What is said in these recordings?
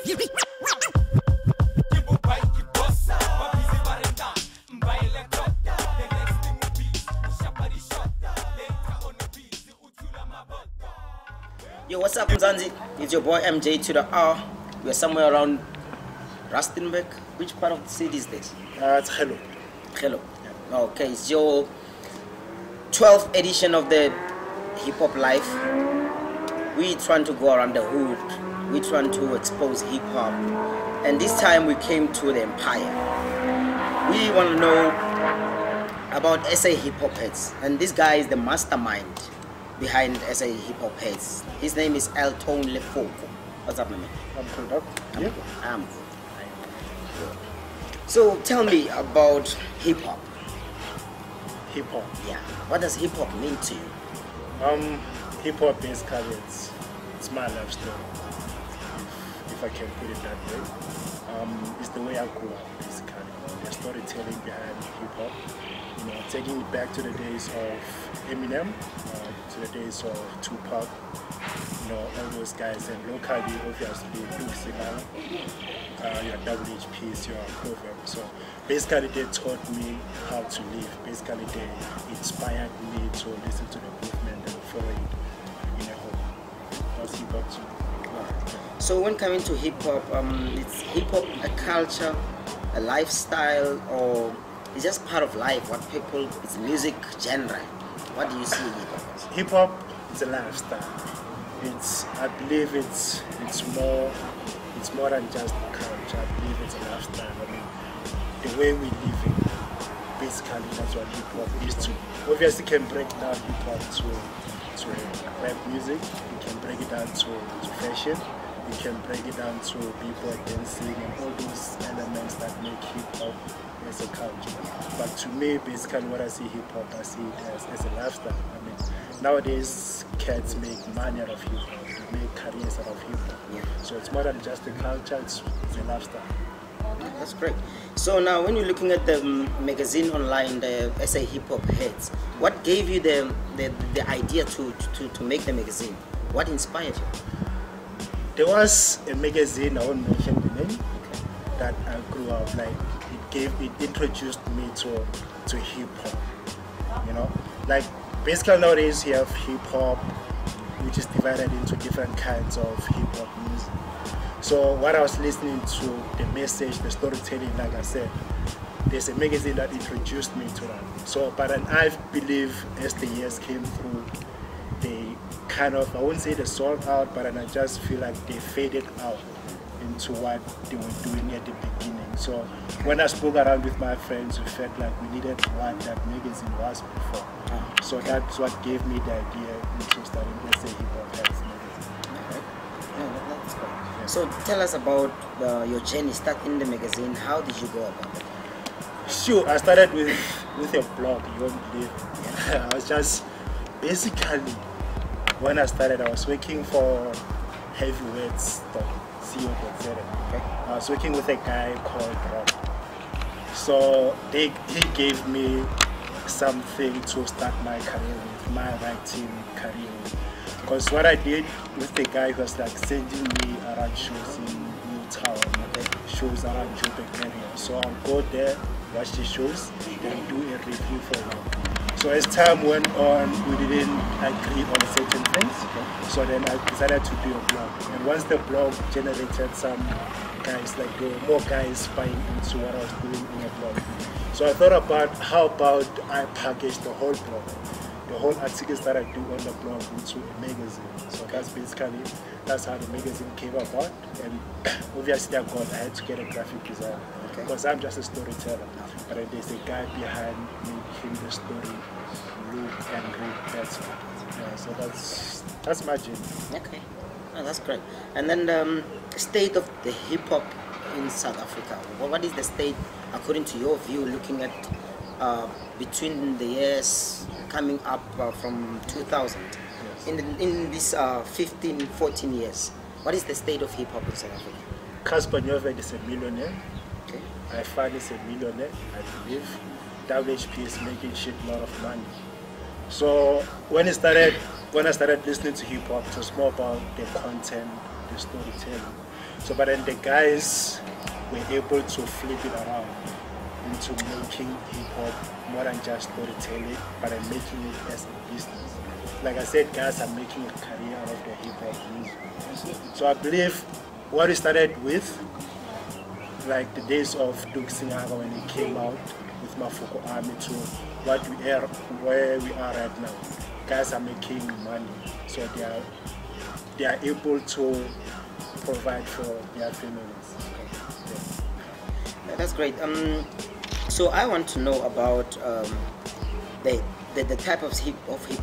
Yo, what's up, Mzanzi? It's your boy MJ to the R. We're somewhere around Rustenburg. Which part of the city is this? It's Hello. Hello. Yeah. Okay, it's your 12th edition of the Hip Hop Life. We're trying to go around the hood. We're trying to expose hip hop. And this time we came to the Empire. We want to know about SA Hip Hop Heads. And this guy is the mastermind behind SA Hip Hop Heads. His name is Lefoko. What's up, man? I'm good. Yeah. I'm good. So tell me about hip hop. Hip hop. Yeah. What does hip hop mean to you? Hip hop basically it's my life story, if I can put it that way. It's the way I grew up, basically. The storytelling behind hip hop. You know, taking it back to the days of Eminem, to the days of Tupac. You know, all those guys, and locally, obviously, your WHPs, your Proverb. So basically, they taught me how to live. Basically, they inspired me to listen to the movement and follow it in a whole. That's hip hop too. So when coming to hip hop, it's hip hop a culture, a lifestyle, or it's just part of life? What people, it's music genre. What do you see in hip hop? Hip hop is a lifestyle. I believe it's more than just a culture. I believe it's a lifestyle. I mean, the way we live it, basically that's what hip hop is to. Obviously, you can break down hip hop to rap music. You can break it down to fashion. You can break it down to people dancing and all those elements that make hip hop as a culture. But to me, basically, what I see hip hop, I see it as a lifestyle. I mean, nowadays, cats make money out of hip hop, they make careers out of hip hop. Yeah. So it's more than just a culture, it's a lifestyle. That's great. So now, when you're looking at the magazine online, the SA Hip Hop Heads, what gave you the idea to make the magazine? What inspired you? There was a magazine, I won't mention the name, that I grew up like. It introduced me to hip hop. You know, like basically nowadays you have hip hop, which is divided into different kinds of hip hop music. So what I was listening to, the message, the storytelling, like I said, there's a magazine that introduced me to that. So, but then I believe as the years came through, they kind of, I wouldn't say they sold out, but then I just feel like they faded out into what they were doing at the beginning. So when I spoke around with my friends, we felt like we needed what that magazine was before. So that's what gave me the idea into starting the SA Hip Hop Heads magazine. Okay. Yeah, that's great. Yeah. So tell us about your journey starting the magazine. How did you go about it? Sure, I started with a blog, you won't believe. I was just, basically, when I started, I was working for heavyweights.co.za. Okay. I was working with a guy called Rob. So he gave me something to start my career with, my writing career with. Because what I did with the guy was like sending me around shows in Newtown, shows around Joburg area. So I'll go there, watch the shows, and do a review for him. So as time went on, we didn't agree on certain things. So then I decided to do a blog. And once the blog generated some guys, like there were more guys buying into what I was doing in a blog. So I thought about how about I package the whole blog, the whole articles that I do on the blog into a magazine. So that's how the magazine came about. And obviously I had to get a graphic designer because I'm just a storyteller. But there's a guy behind making the story look and read better. Yeah, so that's my journey. Okay, oh, that's great. And then the state of the hip hop in South Africa. What is the state according to your view, looking at between the years coming up from 2000? Yes. In these 15-14 years, what is the state of hip hop in South Africa? Casper Nyoved is a millionaire. Okay. My father is a millionaire, I believe. WHP is making shit lot of money. So when I started listening to hip hop, it was more about the content, the storytelling. So, but then the guys were able to flip it around into making hip-hop more than just storytelling, but then making it as a business. Like I said, guys are making a career out of their hip-hop music. So I believe what we started with, like the days of Duke Singaga when he came out with Mafoko Army, to what we are, where we are right now. Guys are making money, so they are able to provide for their families. Yeah, that's great. So I want to know about the type of hip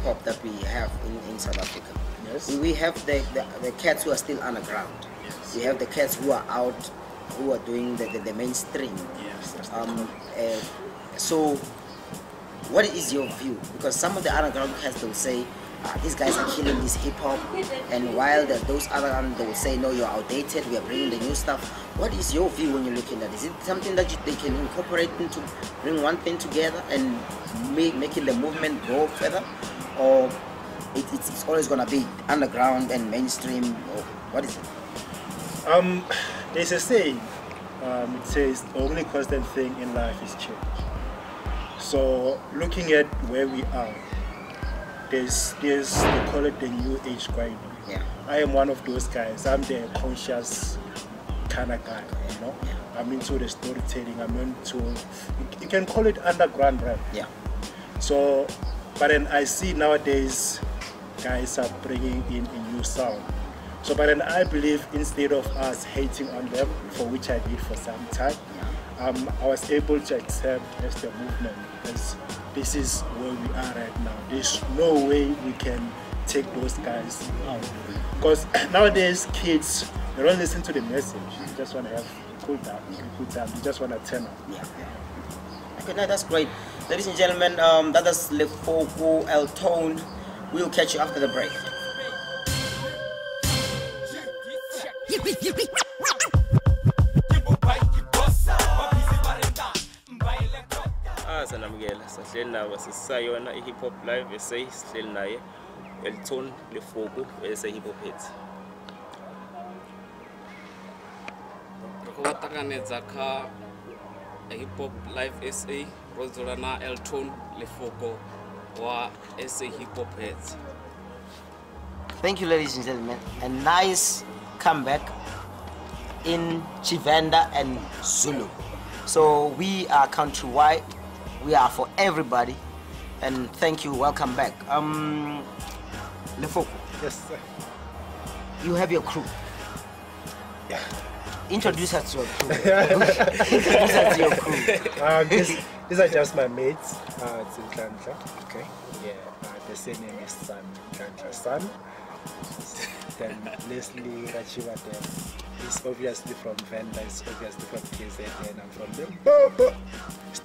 hop that we have in South Africa. Yes. We have the cats who are still underground. Yes. We have the cats who are out, who are doing the mainstream. Yes. So what is your view? Because some of the underground cats, they will say, these guys are killing this hip hop, and while those other ones, they will say, no, you're outdated, we are bringing the new stuff. What is your view when you're looking at this? Is it something that they can incorporate into, bring one thing together and making the movement go further, or it's always gonna be underground and mainstream, or what is it? There's a saying, it says the only constant thing in life is change. So looking at where we are, there's they call it the new age grind. Yeah. I am one of those guys. I'm the conscious kind of guy, you know. Yeah. I'm into the storytelling. I'm into, you can call it underground rap. Yeah. So, but then I see nowadays guys are bringing in a new sound. So, but then I believe instead of us hating on them, for which I did for some time, I was able to accept as the movement, as this is where we are right now. There's no way we can take those guys out. Because nowadays kids, they don't listen to the message. They just want to have cool down. They just want to turn up. Yeah. Okay, no, that's great. Ladies and gentlemen, that is Lefoko Eltone. We'll catch you after the break. Sanamgela sahleli nawo sisayona HipHopliveSA sihleli naye Eltone Lefoko ese hip-hop hits. Kuwatanganedza kha HipHopliveSA rozola na Eltone Lefoko wa SA hip-hop hits. Thank you, ladies and gentlemen. A nice comeback in Chivenda and Zulu. So we are countrywide. We are for everybody, and thank you. Welcome back. Lefoko. Yes, sir. You have your crew. Yeah. Introduce us to your crew. Introduce us to your crew. These are just my mates. It's in Kantra. Okay. Yeah. The same name is Sun. Kantra Sun. Then Leslie Rachiwa there. He's obviously from Venda. He's obviously from KZN. I'm from Limpopo.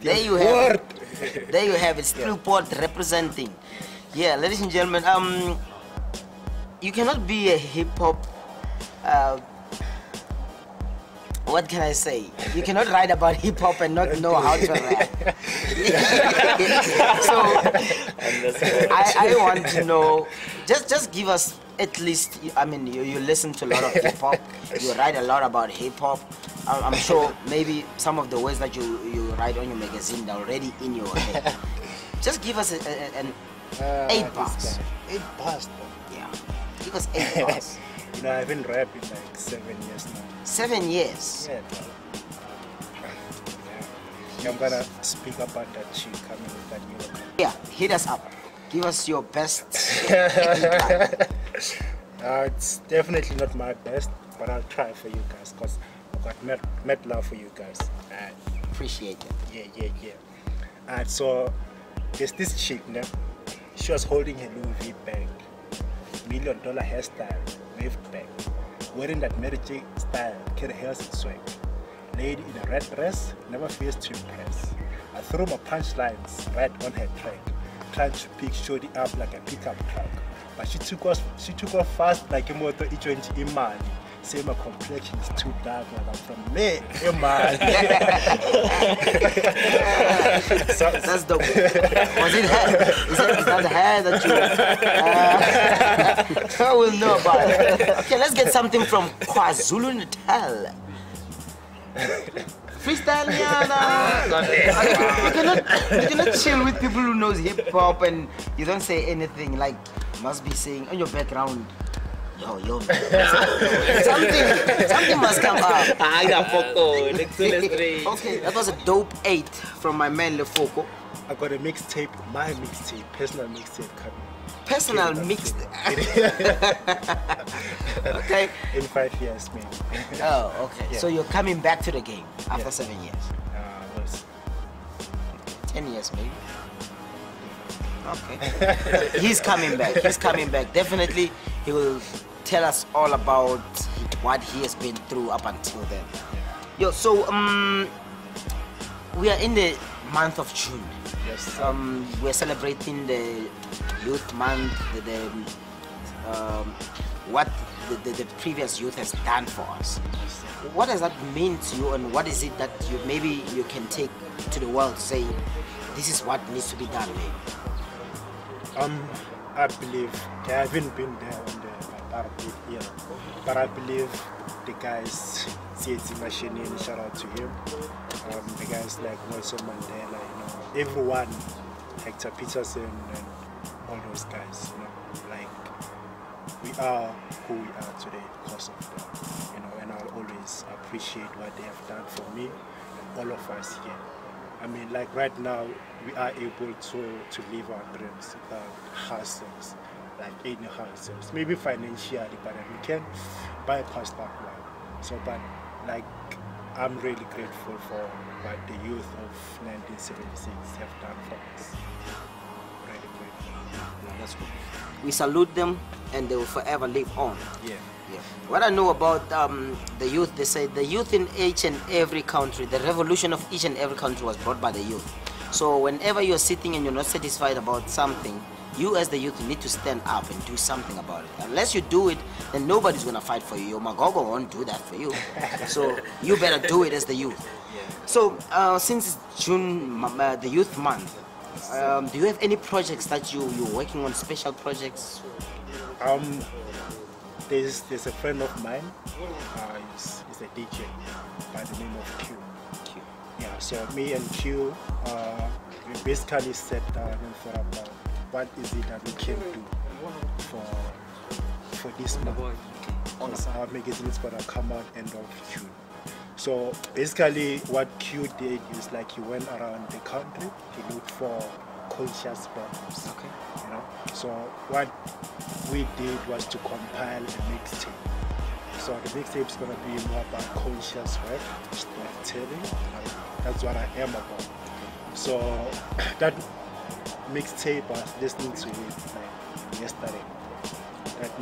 There you have it. There you have it. Stillport representing. Yeah, ladies and gentlemen, you cannot be a hip hop. What can I say? You cannot write about hip hop and not know how to rap. So I want to know. Just give us at least. I mean, you listen to a lot of hip hop. You write a lot about hip hop. I'm sure maybe some of the words that you write on your magazine are already in your head. Just give us an 8 bars. 8 bars. Yeah. Give us 8 bars. You know, I've been rapping like 7 years now. 7 years? Yeah. I'm gonna speak about that chick coming with that new one. Yeah, hit us up. Give us your best. It's definitely not my best, but I'll try for you guys because I've got mad love for you guys. Appreciate it. Yeah. So there's this chick now. She was holding her Louis V bag, $1 million hairstyle, waved back, wearing that Mary J style, carry hairs and swag. Lady in a red dress, never fails to impress. I threw my punchlines right on her track, trying to pick Shorty up like a pickup truck. But she took off fast like a motor ichonji imali. Say my complexion is too dark, like I'm from me, imali. That's dope. Was it hair? Is that the hair that I will know about it. Okay, let's get something from KwaZulu-Natal. Freestyle, you cannot chill with people who knows hip hop and you don't say anything. Like, you must be saying on your background, yo, something must come up. Okay, that was a dope 8 from my man Lefoko. I got a mixtape, my mixtape, personal mixtape coming. Personal mixed. Okay. In 5 years, man. Oh, okay. Yeah. So you're coming back to the game after 7 years. Was 10 years maybe. Okay. He's coming back. He's coming back. Definitely, he will tell us all about what he has been through up until then. Yo, so we are in the month of June. Yes. We're celebrating the youth month. What the previous youth has done for us. What does that mean to you, and what is it that maybe you can take to the world, say this is what needs to be done, maybe? I believe I haven't been there on the Barbie here, but I believe the guys, City2City Kasi2Kasi, shout out to him. The guys like Nelson Mandela, everyone, Hector Peterson and all those guys, like we are who we are today because of them, and I'll always appreciate what they have done for me and all of us here. I mean, like right now, we are able to live our dreams without hassles, like any hassles, maybe financially, but we can bypass that one. So, but like, I'm really grateful for what the youth of 1976 have done for us. Really grateful. Yeah, that's good. We salute them, and they will forever live on. Yeah. Yeah. What I know about the youth, they say the youth in each and every country, the revolution of each and every country was brought by the youth. So whenever you're sitting and you're not satisfied about something, you as the youth need to stand up and do something about it. Unless you do it, then nobody's gonna fight for you. Your Magogo won't do that for you. So you better do it as the youth. So since it's June, the youth month, do you have any projects that you're working on, special projects? There's a friend of mine, he's a DJ by the name of Q. Yeah, so me and Q, we basically sat down and thought about what is it that we can do for this month. Because our magazine is gonna come out end of June. So basically what Q did is like he went around the country to look for conscious rappers. Okay. So what we did was to compile a mixtape. So the mixtape is gonna be more about conscious rap, storytelling. That's what I am about. So that mixtape, I was listening to it like yesterday.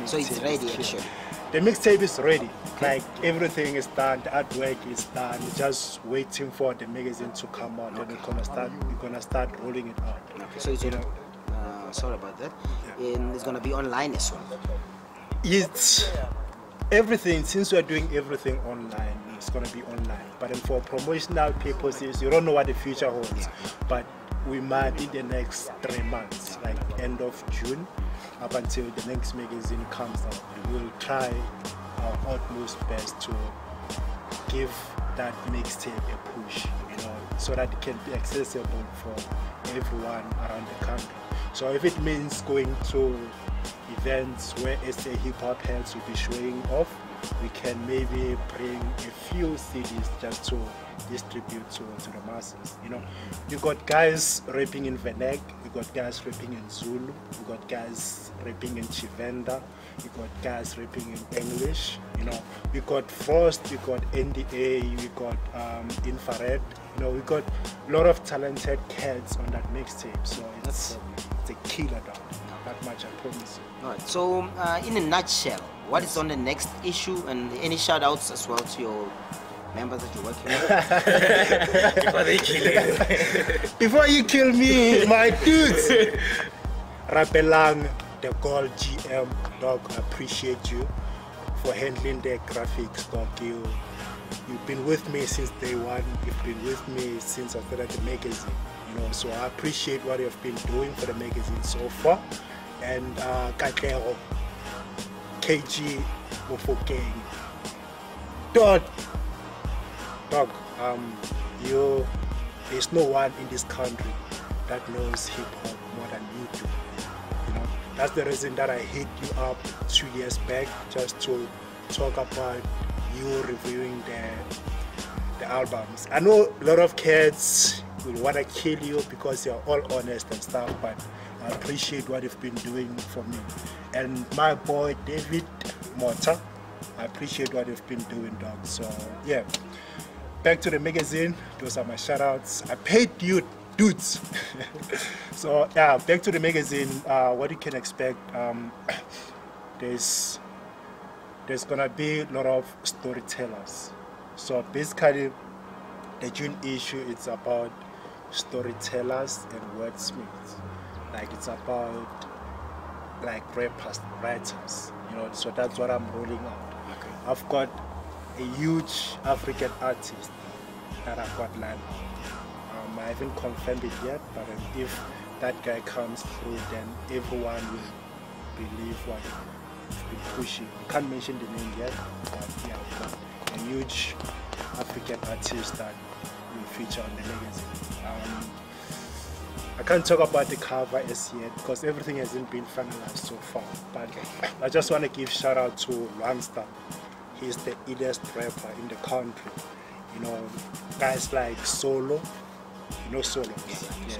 So it's ready actually. The mixtape is ready. Like everything is done, the artwork is done. We're just waiting for the magazine to come out, and we're gonna start rolling it out. Okay. So it's sorry about that. Yeah. It's gonna be online as well. It's everything. Since we're doing everything online, it's gonna be online. But then for promotional purposes, you don't know what the future holds. But we might in the next 3 months, like end of June, up until the next magazine comes out, we'll try our utmost best to give that mixtape a push, so that it can be accessible for everyone around the country. So if it means going to events where SA hip-hop heads will be showing off, we can maybe bring a few CDs just to distribute to the masses. You got guys rapping in Venek, you got guys rapping in Zulu, you got guys rapping in Chivenda, you got guys rapping in English, we got Frost, we got NDA, we got Infrared, we got a lot of talented cats on that mixtape, so it's a killer dog. That much I promise you. Alright, so in a nutshell, what is on the next issue, and any shout outs as well to your members that you're working with? Before they kill you. Before you kill me, my dudes. Rapelang, the Gold GM, dog, I appreciate you for handling the graphics, dog. You've been with me since day one. You've been with me since I started the magazine. So I appreciate what you've been doing for the magazine so far. And Katlego, KG Mofokeng. Dog, there's no one in this country that knows hip hop more than you do. You know, that's the reason that I hit you up 2 years back just to talk about you reviewing the albums. I know a lot of kids will want to kill you because you're all honest and stuff, but I appreciate what you've been doing for me. And my boy David Mota, I appreciate what you've been doing, dog. So yeah, back to the magazine. Those are my shout outs. I paid you dudes. So yeah, back to the magazine. What you can expect, there's gonna be a lot of storytellers. So basically the June issue, it's about storytellers and wordsmiths. Like it's about like rappers, writers, you know. So that's what I'm rolling out. Okay. I've got a huge African artist that I've got lined up. I haven't confirmed it yet, but if that guy comes through, then everyone will believe what we've been pushing. I can't mention the name yet, but yeah, I've got a huge African artist that will feature on the magazine. I can't talk about the cover as yet because everything hasn't been finalized so far, but I just want to give shout out to Longster. He's the illest rapper in the country. You know, guys like Solo, you know Solo? Yeah.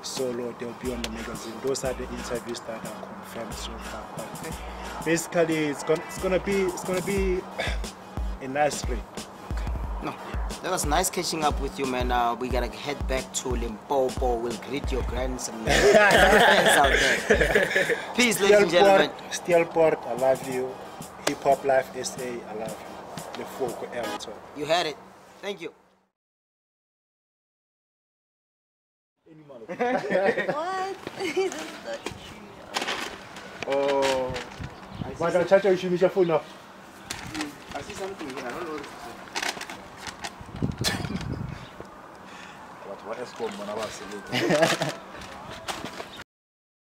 Solo, they'll be on the magazine. Those are the interviews that are confirmed so far. But basically, it's gonna be a nice read. No, that was nice catching up with you, man. We gotta head back to Limpopo. We'll greet your grandson. Friends out there. Peace, ladies and gentlemen. Steelport, I love you. HipHopliveSA, I love you. Lefoko, Elton. You had it. Thank you. What? Oh, Madam Chacha, you should use your phone now. I see something here. I don't know what What is going on?